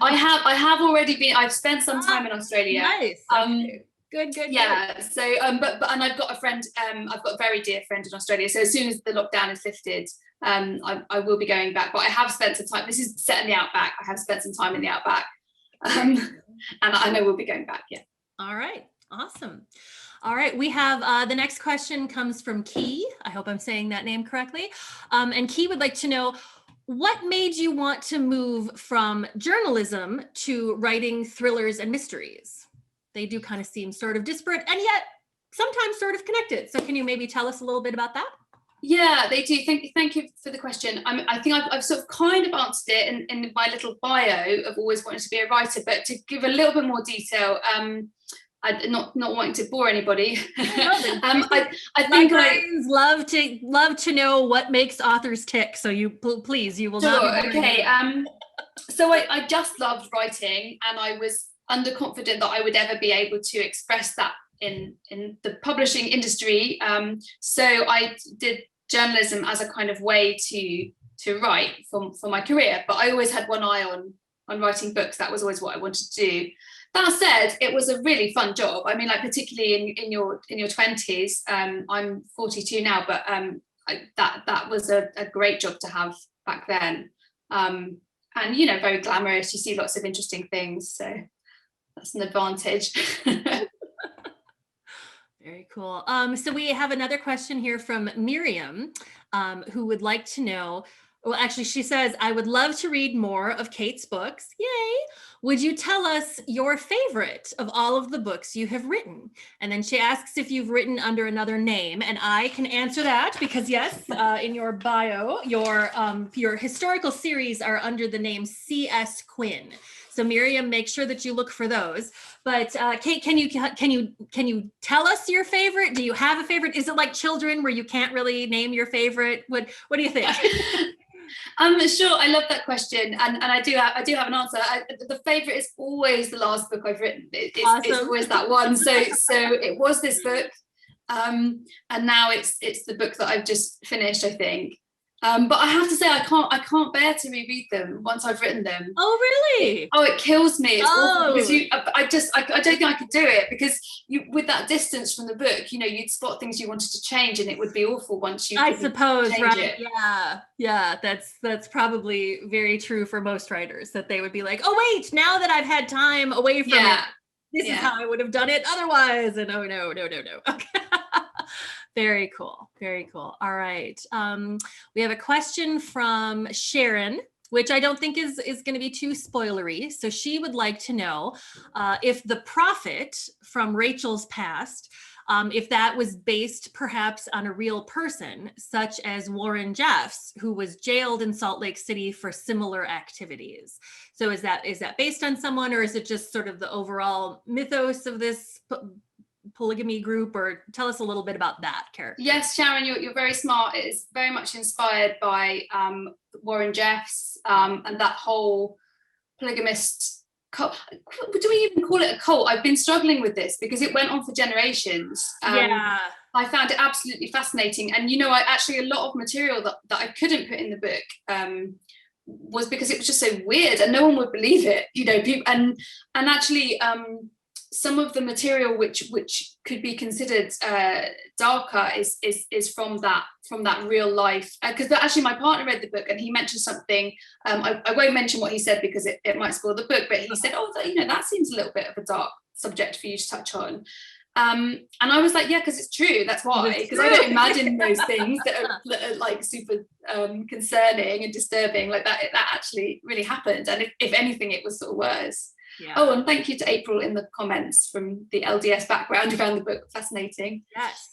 I have already been. I've spent some time in Australia. Nice. Good. Yeah. Good. So but and I've got a friend, I've got a very dear friend in Australia, so as soon as the lockdown is lifted, I will be going back. But I have spent some time, this is set in the outback, I have spent some time in the outback, and I know we'll be going back. Yeah. All right. Awesome. All right, we have the next question comes from Key. I hope I'm saying that name correctly. And Key would like to know, what made you want to move from journalism to writing thrillers and mysteries? They do kind of seem sort of disparate and yet sometimes sort of connected. So can you maybe tell us a little bit about that? Yeah, they do. Thank you for the question. I think I've sort of kind of answered it in my little bio of always wanting to be a writer, but to give a little bit more detail, I'm not wanting to bore anybody. I think librarians love to know what makes authors tick. So you please, you will not. Okay. So I just loved writing, and I was underconfident that I would ever be able to express that in the publishing industry. So I did journalism as a kind of way to write for my career. But I always had one eye on writing books. That was always what I wanted to do. That said, it was a really fun job. I mean, like, particularly in your 20s. I'm 42 now, but that was a great job to have back then. And you know, very glamorous. You see lots of interesting things, so that's an advantage. Very cool. So we have another question here from Miriam, who would like to know. Well, actually, she says, I would love to read more of Cate's books. Yay. Would you tell us your favorite of all of the books you have written? And then she asks if you've written under another name. And I can answer that because, yes, in your bio, your historical series are under the name C.S. Quinn. So Miriam, make sure that you look for those. But Cate, can you tell us your favorite? Do you have a favorite? Is it like children where you can't really name your favorite? What do you think? Sure. I love that question, and I do have an answer. The favorite is always the last book I've written. It's always that one. So it was this book, and now it's the book that I've just finished, I think. But I have to say, I can't bear to reread them once I've written them. Oh, really? It kills me. It's awful because I don't think I could do it, because you, with that distance from the book, you know, you'd spot things you wanted to change, and it would be awful once you. I suppose, right? It. Yeah. That's probably very true for most writers, that they would be like, oh wait, now that I've had time away from it, this is how I would have done it otherwise. And oh no. Okay. Very cool. All right. We have a question from Sharon, which I don't think is going to be too spoilery. So she would like to know if the prophet from Rachel's past, if that was based perhaps on a real person, such as Warren Jeffs, who was jailed in Salt Lake City for similar activities. So is that based on someone, or is it just sort of the overall mythos of this polygamy group? Or tell us a little bit about that character. Yes, Sharon, you're very smart. It is very much inspired by Warren Jeffs and that whole polygamist cult. Do we even call it a cult? I've been struggling with this because it went on for generations. I found it absolutely fascinating, and you know, a lot of material that I couldn't put in the book was because it was just so weird and no one would believe it, you know. People and actually some of the material which could be considered darker is from that real life, because actually my partner read the book and he mentioned something. I won't mention what he said because it might spoil the book, but he said, you know, that seems a little bit of a dark subject for you to touch on. And I was like, yeah, because it's true, that's why, It's because I don't true. imagine those things that are like super concerning and disturbing, like that actually really happened. And if anything, it was sort of worse. Yeah. Oh, and thank you to April in the comments from the LDS background who found the book fascinating. Yes.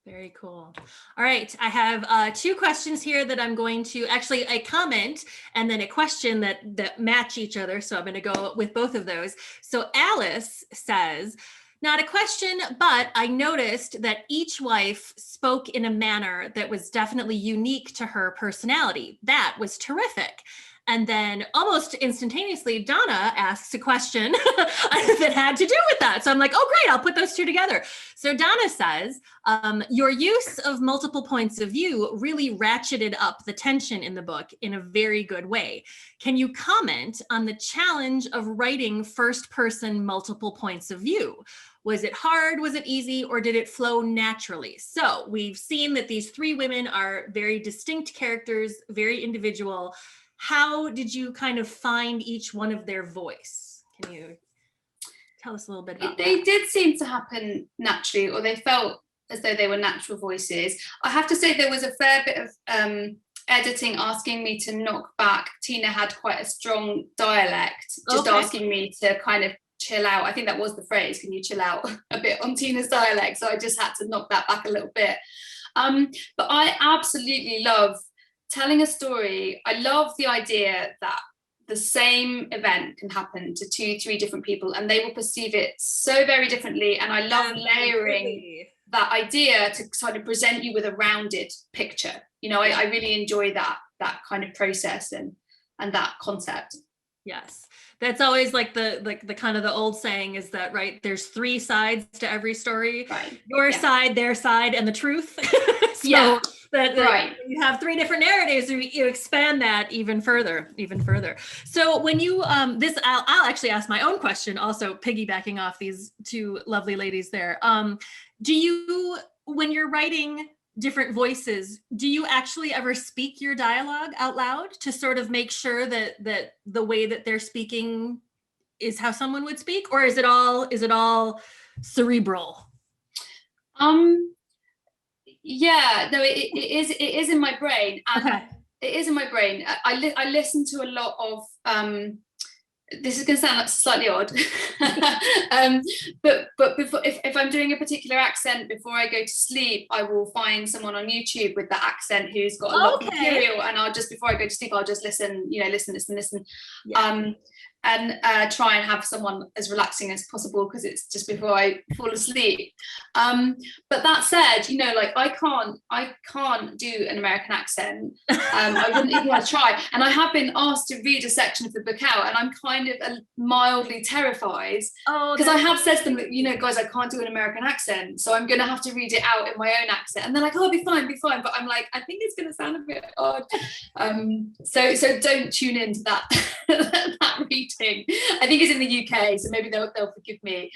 Very cool. All right. I have 2 questions here that I'm going to actually a comment and then a question that match each other. So I'm going to go with both of those. So Alice says, not a question, but I noticed that each wife spoke in a manner that was definitely unique to her personality. That was terrific. And then almost instantaneously, Donna asks a question that had to do with that. So I'm like, oh, great, I'll put those 2 together. So Donna says, your use of multiple points of view really ratcheted up the tension in the book in a very good way. Can you comment on the challenge of writing first person multiple points of view? Was it hard? Was it easy? Or did it flow naturally? So we've seen that these 3 women are very distinct characters, very individual. How did you kind of find each one of their voice? Can you tell us a little bit about that? They did seem to happen naturally, or they felt as though they were natural voices. I have to say there was a fair bit of editing asking me to knock back. Tina had quite a strong dialect, just asking me to kind of chill out. I think that was the phrase, can you chill out a bit on Tina's dialect? So I just had to knock that back a little bit. But I absolutely love telling a story. I love the idea that the same event can happen to 2-3 different people and they will perceive it so very differently. And I love layering that idea to sort of present you with a rounded picture. You know, I really enjoy that kind of process and that concept. Yes. That's always like the kind of the old saying is that, right, there's 3 sides to every story, right? Your side, their side, and the truth. So that right. You have 3 different narratives, you expand that even further. So when you, I'll actually ask my own question, also piggybacking off these 2 lovely ladies there. Do you, when you're writing different voices, do you actually ever speak your dialogue out loud to sort of make sure that the way that they're speaking is how someone would speak, or is it all cerebral? Yeah, no, it is in my brain, and okay. It is in my brain. I listen to a lot of this is going to sound like slightly odd, but before, if I'm doing a particular accent before I go to sleep, I will find someone on YouTube with that accent who's got a lot of material, and I'll just, before I go to sleep, I'll just listen. Yeah. And try and have someone as relaxing as possible because it's just before I fall asleep. But that said, you know, like I can't do an American accent. I wouldn't even want to try. And I have been asked to read a section of the book out, and I'm kind of mildly terrified because I have said to them, you know, guys, I can't do an American accent, so I'm going to have to read it out in my own accent. And they're like, oh, be fine. But I'm like, I think it's going to sound a bit odd. So don't tune into that that reading. I think it's in the UK, so maybe they'll forgive me.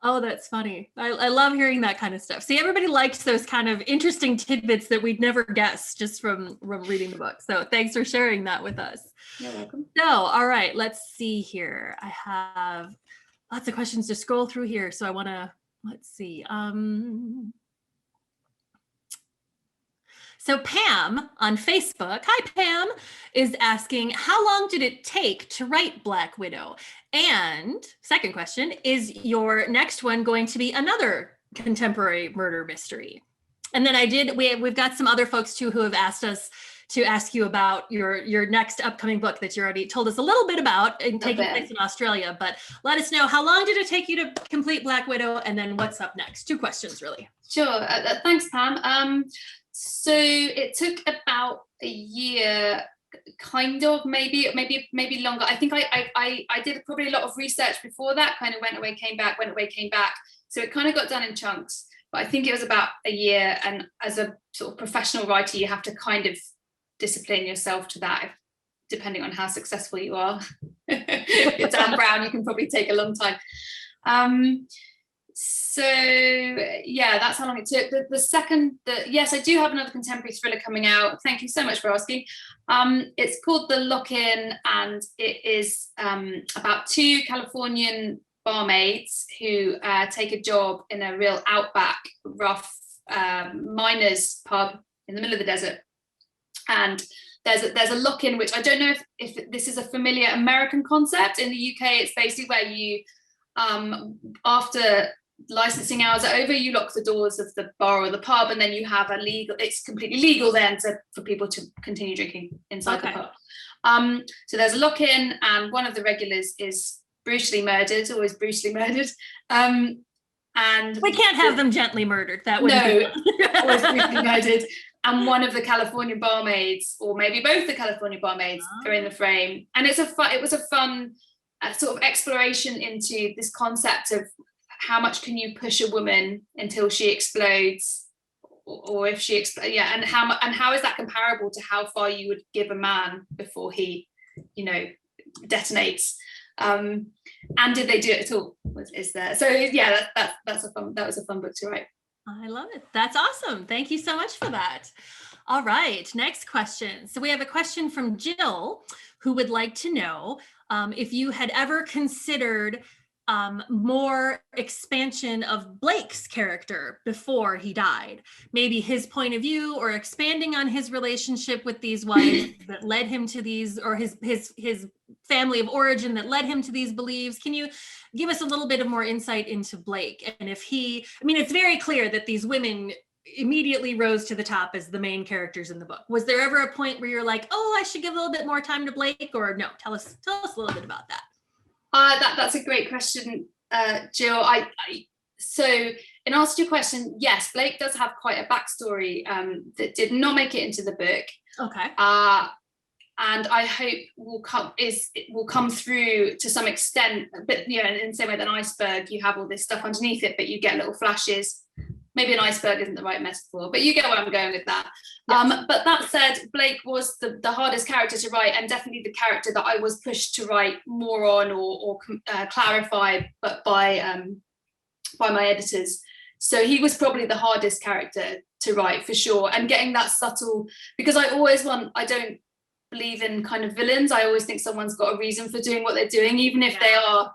Oh, that's funny. I love hearing that kind of stuff. See, everybody likes those kind of interesting tidbits that we'd never guess just from reading the book. So thanks for sharing that with us. You're welcome. So, all right, let's see here. I have lots of questions to scroll through here. So I want to, let's see. So Pam on Facebook, hi Pam, is asking, how long did it take to write Black Widow? And second question, is your next one going to be another contemporary murder mystery? And then we've got some other folks too who have asked us to ask you about your next upcoming book that you already told us a little bit about and taking place in Australia, but let us know, how long did it take you to complete Black Widow, and then what's up next? 2 questions really. Sure, thanks Pam. So it took about a year, kind of, maybe longer. I think I did probably a lot of research before that, kind of went away, came back. So it kind of got done in chunks, but I think it was about a year. And as a sort of professional writer, you have to kind of discipline yourself to that, depending on how successful you are. If you're Dan Brown, you can probably take a long time. So yeah, that's how long it took. Yes, I do have another contemporary thriller coming out. Thank you so much for asking. It's called The Lock-In, and it is about 2 Californian barmaids who take a job in a real outback, rough miners' pub in the middle of the desert. And there's a lock-in, which I don't know if this is a familiar American concept. In the UK, it's basically where you, after licensing hours are over, you lock the doors of the bar or the pub, and then you have it's completely legal then for people to continue drinking inside the pub. So there's a lock-in, and one of the regulars is brutally murdered, always brutally murdered. And we can't have them gently murdered. That wouldn't be always brutally murdered. And one of the California barmaids, or maybe both the California barmaids, are in the frame. And it was a fun sort of exploration into this concept of how much can you push a woman until she explodes, or if she explodes, and how is that comparable to how far you would give a man before he, detonates? And did they do it at all? Is there? So yeah, that was a fun book to write. I love it. That's awesome. Thank you so much for that. All right, next question. So we have a question from Jill, who would like to know if you had ever considered more expansion of Blake's character before he died. Maybe his point of view, or expanding on his relationship with these wives that led him to these, or his family of origin that led him to these beliefs. Can you give us a little bit of more insight into Blake? And if it's very clear that these women immediately rose to the top as the main characters in the book. Was there ever a point where you're like, oh, I should give a little bit more time to Blake? Or no, tell us a little bit about that. That's a great question, Jill. So in answer to your question, yes, Blake does have quite a backstory that did not make it into the book. Okay. And I hope will come through to some extent. But in the same way that an iceberg, you have all this stuff underneath it, but you get little flashes. Maybe an iceberg isn't the right metaphor, but you get where I'm going with that. Yes. But that said, Blake was the hardest character to write, and definitely the character that I was pushed to write more on or clarify, but by my editors. So he was probably the hardest character to write for sure. And getting that subtle, because I don't believe in kind of villains. I always think someone's got a reason for doing what they're doing, even if they are,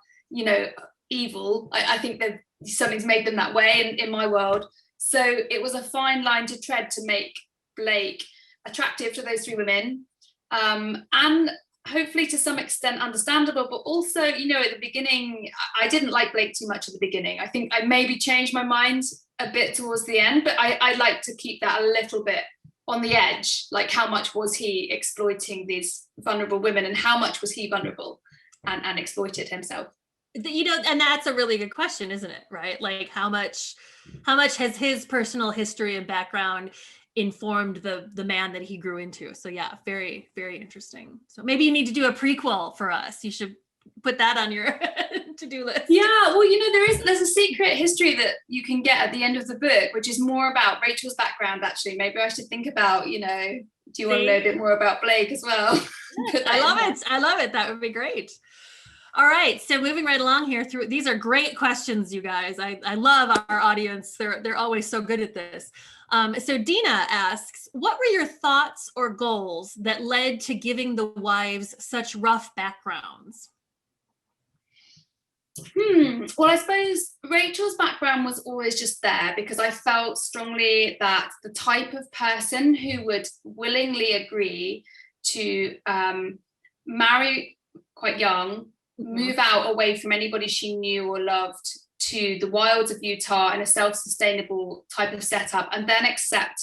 evil. I think that something's made them that way in my world. So it was a fine line to tread to make Blake attractive to those three women, and hopefully to some extent understandable, but also, at the beginning, I didn't like Blake too much at the beginning. I think I maybe changed my mind a bit towards the end, but I like to keep that a little bit on the edge. Like, how much was he exploiting these vulnerable women, and how much was he vulnerable and exploited himself? And that's a really good question, isn't it? Right? Like, how much has his personal history and background informed the man that he grew into? So yeah, very, very interesting. So maybe you need to do a prequel for us. You should put that on your to-do list. Yeah, well, there's a secret history that you can get at the end of the book, which is more about Rachel's background. Actually, maybe I should think about, do you want to know a bit more about Blake as well? Yes, I love it. That would be great. All right, so moving right along here through, these are great questions, you guys. I love our audience. They're always so good at this. So Dina asks, what were your thoughts or goals that led to giving the wives such rough backgrounds? Well, I suppose Rachel's background was always just there because I felt strongly that the type of person who would willingly agree to marry quite young, move out away from anybody she knew or loved to the wilds of Utah in a self-sustainable type of setup, and then accept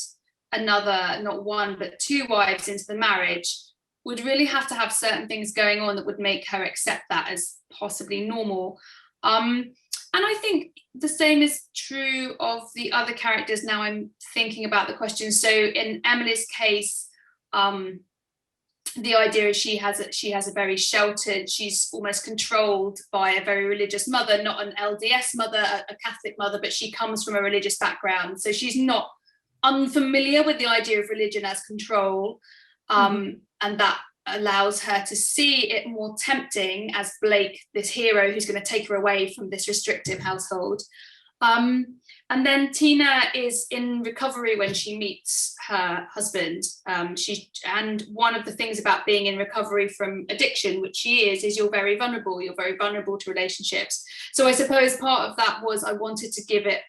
another, not one, but two wives into the marriage, would really have to have certain things going on that would make her accept that as possibly normal. And I think the same is true of the other characters. Now I'm thinking about the question. So in Emily's case, the idea is she has a very sheltered, she's almost controlled by a very religious mother, not an LDS mother, a Catholic mother, but she comes from a religious background. So she's not unfamiliar with the idea of religion as control. And that allows her to see it more tempting as Blake, this hero who's going to take her away from this restrictive household. And then Tina is in recovery when she meets her husband. And one of the things about being in recovery from addiction, which she is you're very vulnerable. You're very vulnerable to relationships. So I suppose part of that was I wanted to give it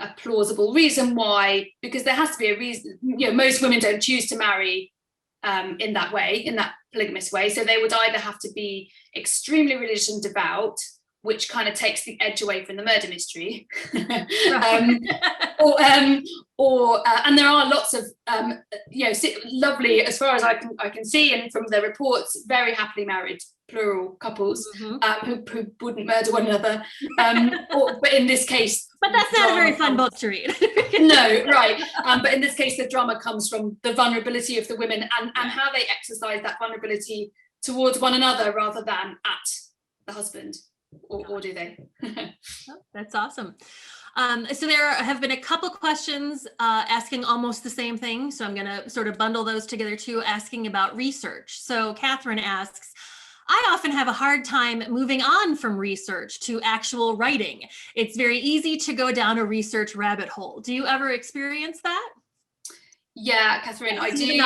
a plausible reason why, because there has to be a reason. Most women don't choose to marry in that way, in that polygamous way. So they would either have to be extremely religious and devout, which kind of takes the edge away from the murder mystery. And there are lots of lovely, as far as I can see, and from the reports, very happily married plural couples who wouldn't murder one another. But in this case, but that's not a very fun book to read. No, right. But in this case, the drama comes from the vulnerability of the women and how they exercise that vulnerability towards one another rather than at the husband. Or do they? Oh, that's awesome. So there have been a couple questions asking almost the same thing. So I'm going to sort of bundle those together too, asking about research. So Catherine asks, I often have a hard time moving on from research to actual writing. It's very easy to go down a research rabbit hole. Do you ever experience that? Yeah, Catherine, I do.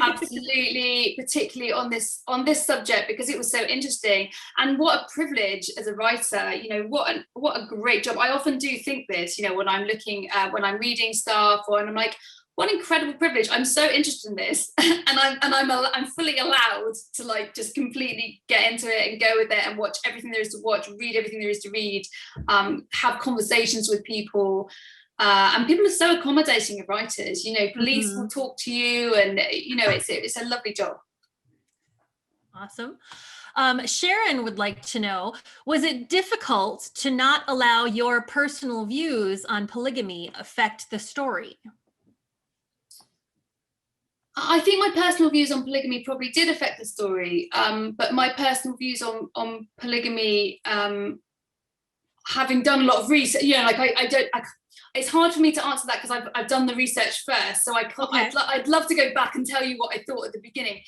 Absolutely, particularly on this subject, because it was so interesting. And what a privilege as a writer, what a great job. I often do think this, when I'm looking when I'm reading stuff, and I'm like, what incredible privilege. I'm so interested in this. and I'm fully allowed to just completely get into it and go with it and watch everything there is to watch, read everything there is to read, have conversations with people. And people are so accommodating of writers, police will talk to you, and it's a lovely job. Awesome. Sharon would like to know, was it difficult to not allow your personal views on polygamy affect the story? I think my personal views on polygamy probably did affect the story, but my personal views on polygamy, having done a lot of research, it's hard for me to answer that because I've done the research first, so I'd love to go back and tell you what I thought at the beginning,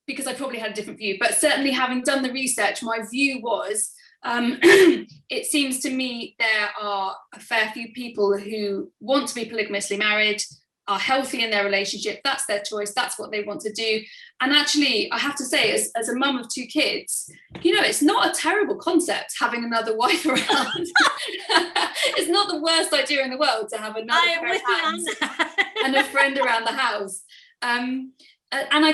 because I probably had a different view. But certainly, having done the research, my view was it seems to me there are a fair few people who want to be polygamously married, are healthy in their relationship. That's their choice. That's what they want to do. And actually, I have to say, as a mum of 2 kids, it's not a terrible concept having another wife around. It's not the worst idea in the world to have another pair of hands and a friend around the house. And I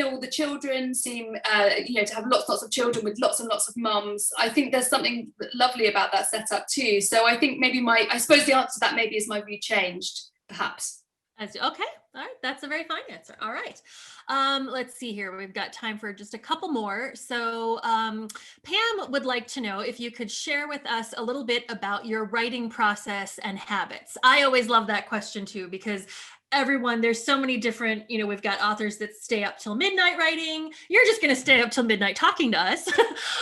all the children seem, to have lots of children with lots and lots of mums. I think there's something lovely about that setup too. So I think maybe I suppose the answer to that maybe is my view changed, perhaps. Okay. All right. That's a very fine answer. All right. Let's see here. We've got time for just a couple more. So Pam would like to know if you could share with us a little bit about your writing process and habits. I always love that question too, because there's so many different, we've got authors that stay up till midnight writing. You're just going to stay up till midnight talking to us.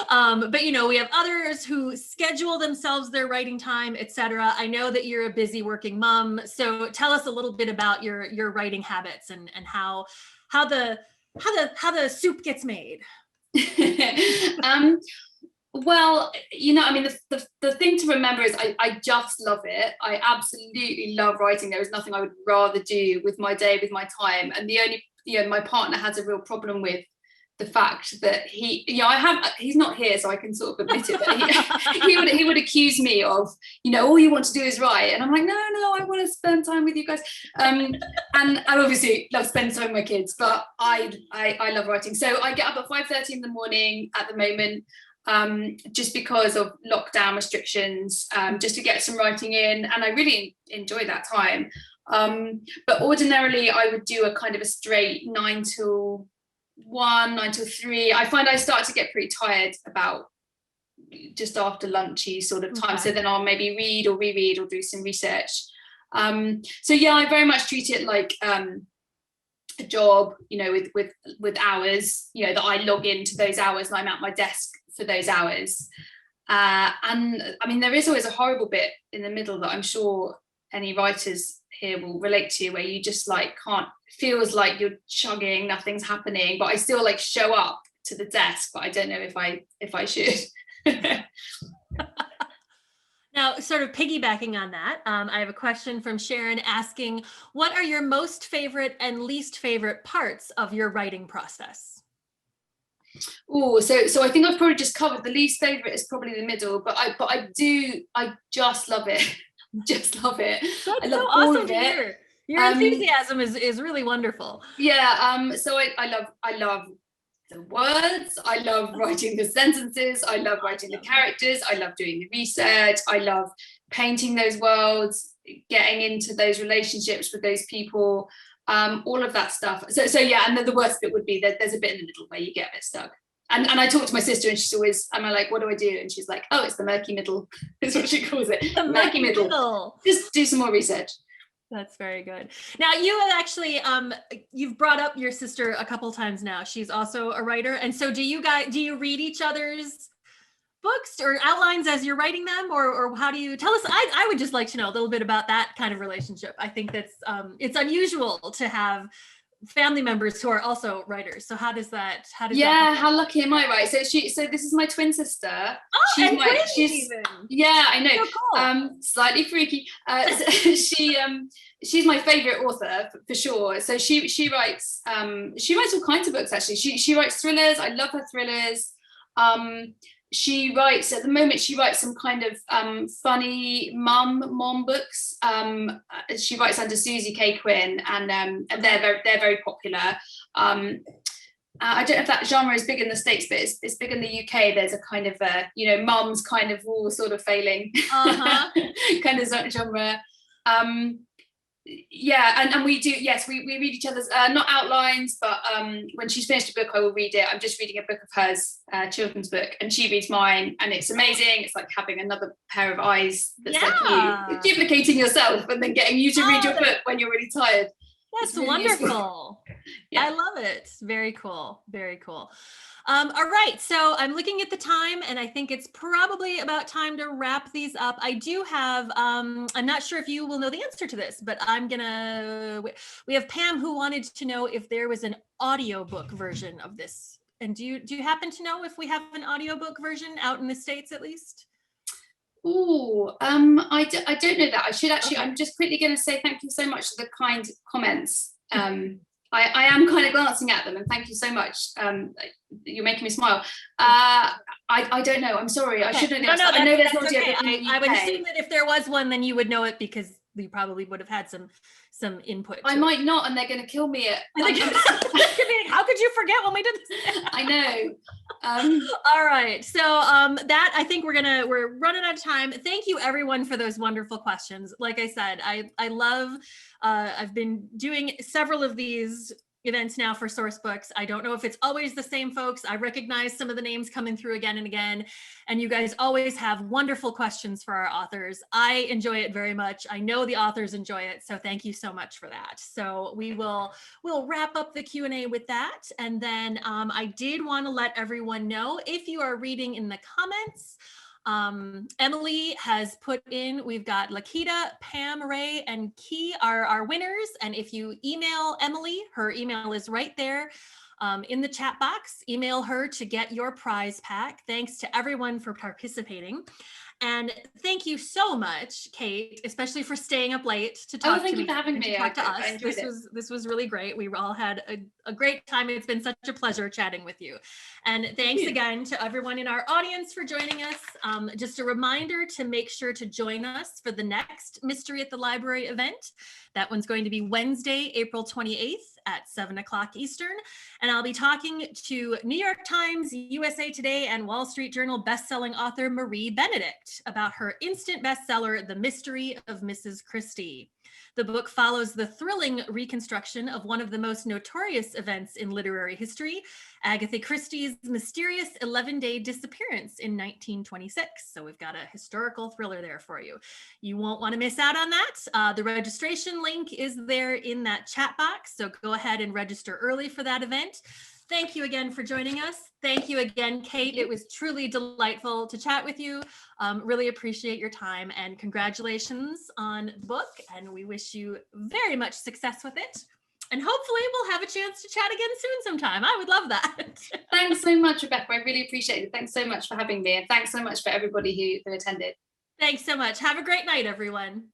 But, we have others who schedule themselves their writing time, etc. I know that you're a busy working mom. So tell us a little bit about your writing habits and how the soup gets made. Well, the thing to remember is I just love it. I absolutely love writing. There is nothing I would rather do with my day, with my time. And the only, my partner has a real problem with the fact that he's not here, so I can sort of admit it, but he would accuse me of, all you want to do is write. And I'm like, no, I want to spend time with you guys. And I obviously love spending time with my kids, but I love writing. So I get up at 5:30 in the morning at the moment, just because of lockdown restrictions, just to get some writing in, and I really enjoy that time. But ordinarily I would do a kind of a straight 9 till 1, 9 till 3. I find I start to get pretty tired about just after lunchy sort of time. Okay. So then I'll maybe read or reread or do some research. So yeah, I very much treat it like a job, with hours, that I log into those hours and I'm at my desk for those hours. And I mean, there is always a horrible bit in the middle that I'm sure any writers here will relate to, where you just feels like you're chugging, nothing's happening, but I still show up to the desk, but I don't know if I should. Now, sort of piggybacking on that, I have a question from Sharon asking, what are your most favorite and least favorite parts of your writing process? Oh, so I think I've probably just covered the least favorite is probably the middle, but I just love it. Just love it. I That's so love all awesome of to it. hear. Your Um, enthusiasm is really wonderful. yeah, so I love the words, I love writing the sentences, I love writing the characters, I love doing the research, I love painting those worlds, getting into those relationships with those people, all of that stuff. So yeah, and then the worst bit would be that there's a bit in the middle where you get a bit stuck. And I talk to my sister and she's always, I'm like, what do I do? And she's like, oh, it's the murky middle, is what she calls it. The Murky middle. Just do some more research. That's very good. Now, you have actually you've brought up your sister a couple times now. She's also a writer, and so do you read each other's books or outlines as you're writing them, or how do you tell us? I would just like to know a little bit about that kind of relationship. I think that's it's unusual to have family members who are also writers. So how does that Yeah, how lucky am I, right? So this is my twin sister. Oh, and twins even. Yeah, I know. So cool. Slightly freaky. So she's my favorite author for sure. So she writes all kinds of books actually. She writes thrillers. I love her thrillers. She writes at the moment. She writes some kind of funny mom books. She writes under Cate Quinn, and they're very popular. I don't know if that genre is big in the States, but it's big in the UK. There's a kind of mums kind of all sort of failing kind of genre. Yeah, and we do, yes, we read each other's not outlines, but when she's finished a book I will read it. I'm just reading a book of hers, children's book, and she reads mine, and it's amazing. It's like having another pair of eyes that's like you duplicating yourself and then getting you to read your book when you're really tired. That's really wonderful. Yeah. I love it. Very cool. Very cool. All right, so I'm looking at the time and I think it's probably about time to wrap these up. I do have, I'm not sure if you will know the answer to this, but we have Pam who wanted to know if there was an audiobook version of this. And do you happen to know if we have an audiobook version out in the States at least? Oh, I don't know that. I should actually, okay. I'm just quickly going to say thank you so much for the kind comments. I am kind of glancing at them, and thank you so much. You're making me smile. I don't know. I'm sorry. Okay. I should know that. I know there's not okay. I would assume that if there was one, then you would know it because you probably would have had some input. I might not, and they're going to kill me. How could you forget when we did this? I know. All right. So that, I think we're running out of time. Thank you everyone for those wonderful questions. Like I said, I love, I've been doing several of these events now for source books. I don't know if it's always the same folks. I recognize some of the names coming through again and again, and you guys always have wonderful questions for our authors. I enjoy it very much. I know the authors enjoy it, so thank you so much for that. So we'll wrap up the Q&A with that, and then I did want to let everyone know, if you are reading in the comments, Emily has put in, we've got Lakita, Pam, Ray, and Key are our winners. And if you email Emily, her email is right there in the chat box. Email her to get your prize pack. Thanks to everyone for participating. And thank you so much, Kate, especially for staying up late to talk to me. Thank you for having me. Talk to us. This was really great. We all had a great time. It's been such a pleasure chatting with you. And thanks again to everyone in our audience for joining us. Just a reminder to make sure to join us for the next Mystery at the Library event. That one's going to be Wednesday, April 28th at 7 o'clock Eastern. And I'll be talking to New York Times, USA Today, and Wall Street Journal bestselling author Marie Benedict about her instant bestseller, The Mystery of Mrs. Christie. The book follows the thrilling reconstruction of one of the most notorious events in literary history, Agatha Christie's mysterious 11-day disappearance in 1926. So we've got a historical thriller there for you. You won't want to miss out on that. The registration link is there in that chat box, so go ahead and register early for that event. Thank you again for joining us. Thank you again, Kate. It was truly delightful to chat with you. Really appreciate your time, and congratulations on the book. And we wish you very much success with it. And hopefully we'll have a chance to chat again soon sometime. I would love that. Thanks so much, Rebecca. I really appreciate it. Thanks so much for having me. And thanks so much for everybody who attended. Thanks so much. Have a great night, everyone.